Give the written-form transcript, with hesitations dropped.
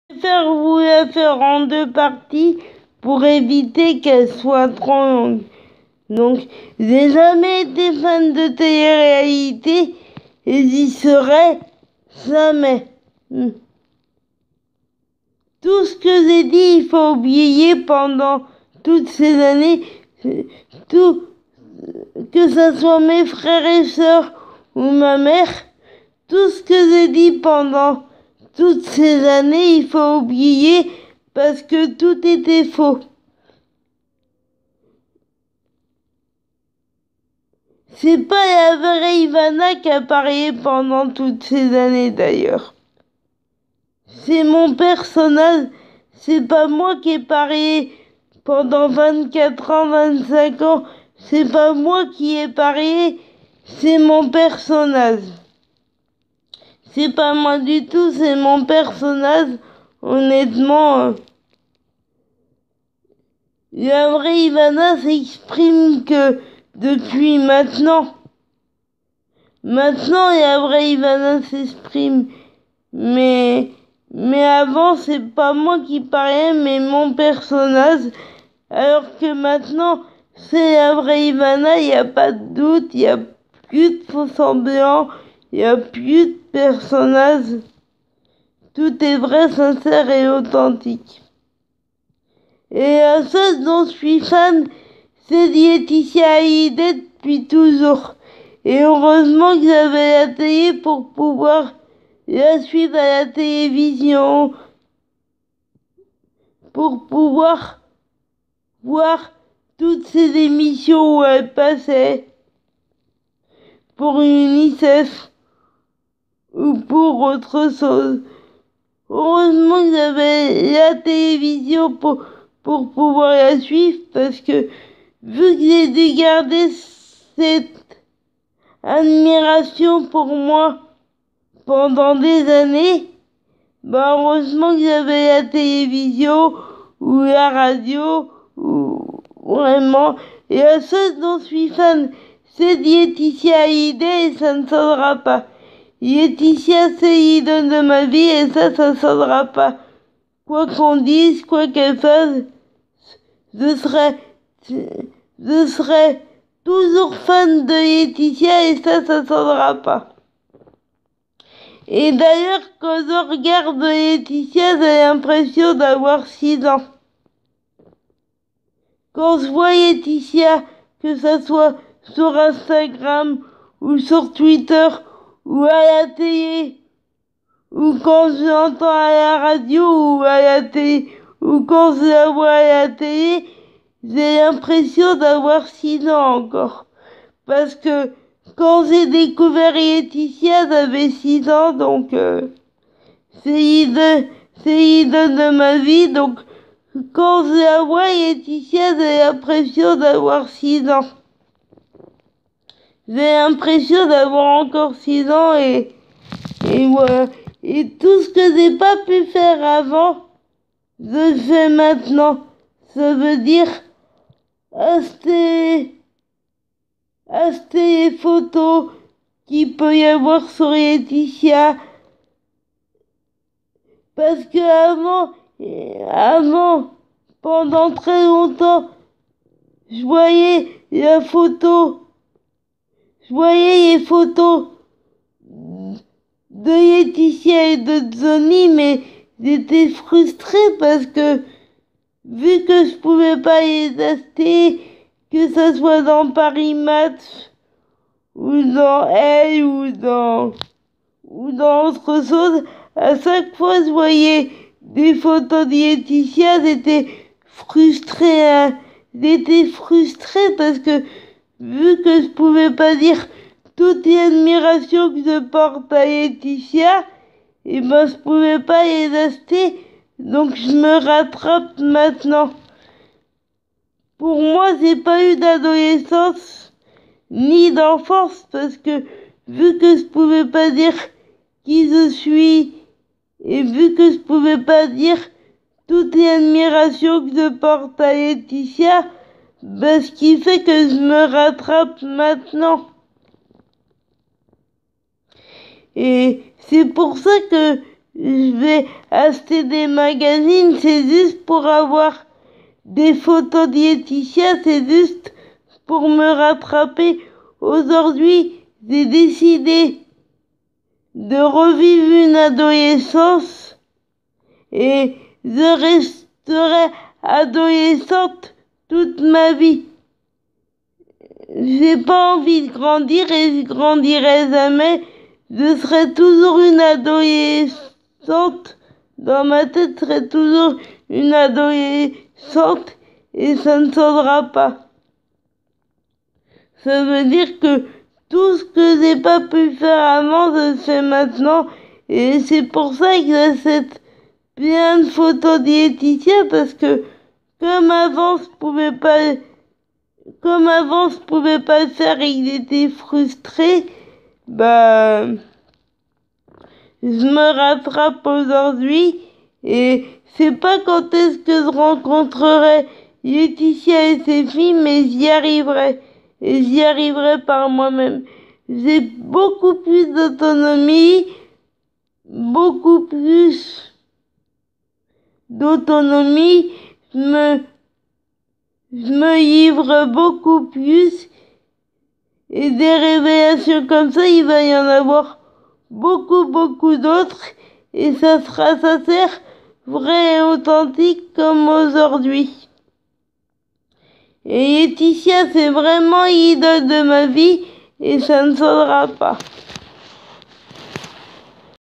préfère vous la faire en deux parties pour éviter qu'elle soit trop longue. Donc, j'ai jamais été fan de télé-réalité et j'y serai jamais. Tout ce que j'ai dit, il faut oublier pendant toutes ces années. Tout, que ce soit mes frères et sœurs ou ma mère, tout ce que j'ai dit pendant toutes ces années, il faut oublier parce que tout était faux. C'est pas la vraie Ivana qui a parlé pendant toutes ces années d'ailleurs. C'est mon personnage, c'est pas moi qui ai parlé pendant 24 ans, 25 ans. C'est pas moi qui ai parlé, c'est mon personnage. C'est pas moi du tout, c'est mon personnage. Honnêtement, la vraie Ivana s'exprime que depuis maintenant. Maintenant, la vraie Ivana s'exprime. Mais avant, c'est pas moi qui parlais, mais mon personnage. Alors que maintenant, c'est la vraie Ivana, il n'y a pas de doute, il n'y a plus de faux semblants, il n'y a plus de personnage. Tout est vrai, sincère et authentique. Et la seule dont je suis fan, c'est Laetitia Hallyday depuis toujours. Et heureusement que j'avais la télé pour pouvoir la suivre à la télévision, pour pouvoir voir toutes ces émissions où elle passait, pour UNICEF ou pour autre chose. Heureusement que j'avais la télévision pour pouvoir la suivre, parce que vu que j'ai dû garder cette admiration pour moi pendant des années, bah heureusement que j'avais la télévision ou la radio, ou vraiment. Et la seule dont je suis fan, c'est Laetitia Hallyday et ça ne changera pas. Laetitia, c'est l'idole de ma vie et ça ne changera pas. Quoi qu'on dise, quoi qu'elle fasse, je serai toujours fan de Laetitia et ça ne changera pas. Et d'ailleurs, quand je regarde Laetitia, j'ai l'impression d'avoir 6 ans. Quand je vois Laetitia, que ce soit sur Instagram ou sur Twitter ou à la télé, ou quand je l'entends à la radio ou à la télé, ou quand je la vois à la télé, j'ai l'impression d'avoir 6 ans encore. Parce que quand j'ai découvert Laetitia, j'avais 6 ans, donc c'est l'idole de ma vie. Donc quand je la vois, Laetitia, j'ai l'impression d'avoir 6 ans. J'ai l'impression d'avoir encore 6 ans et voilà. Et tout ce que j'ai pas pu faire avant, je le fais maintenant. Ça veut dire acheter les photos qu'il peut y avoir sur Laetitia. Parce que avant, pendant très longtemps, je voyais les photos de Laetitia et de Johnny, mais j'étais frustrée parce que vu que je pouvais pas les acheter, que ça soit dans Paris Match ou dans Elle ou dans autre chose, à chaque fois je voyais des photos de Laetitia, j'étais frustrée, hein. J'étais frustrée parce que vu que je pouvais pas dire toute l'admiration que je porte à Laetitia, et ben je pouvais pas les acheter, donc je me rattrape maintenant. Pour moi, j'ai pas eu d'adolescence ni d'enfance parce que vu que je pouvais pas dire qui je suis et vu que je pouvais pas dire toute l'admiration que je porte à Laetitia, ben ce qui fait que je me rattrape maintenant. Et c'est pour ça que je vais acheter des magazines, c'est juste pour avoir des photos de Laetitia, c'est juste pour me rattraper. Aujourd'hui, j'ai décidé de revivre une adolescence et je resterai adolescente toute ma vie. J'ai pas envie de grandir et je grandirai jamais. Je serai toujours une adolescente. Dans ma tête, je serai toujours une adolescente et ça ne changera pas. Ça veut dire que tout ce que j'ai pas pu faire avant, je le fais maintenant. Et c'est pour ça que j'achète plein de photos de Laetitia, parce que comme avant je pouvais pas le faire et il était frustré, bah je me rattrape aujourd'hui et c'est pas quand est-ce que je rencontrerai Laetitia et ses filles, mais j'y arriverai. Et j'y arriverai par moi-même. J'ai beaucoup plus d'autonomie, je me livre beaucoup plus et des révélations comme ça, il va y en avoir beaucoup d'autres et ça sera sincère, vrai et authentique comme aujourd'hui. Et Laetitia, c'est vraiment l'idole de ma vie et ça ne changera pas.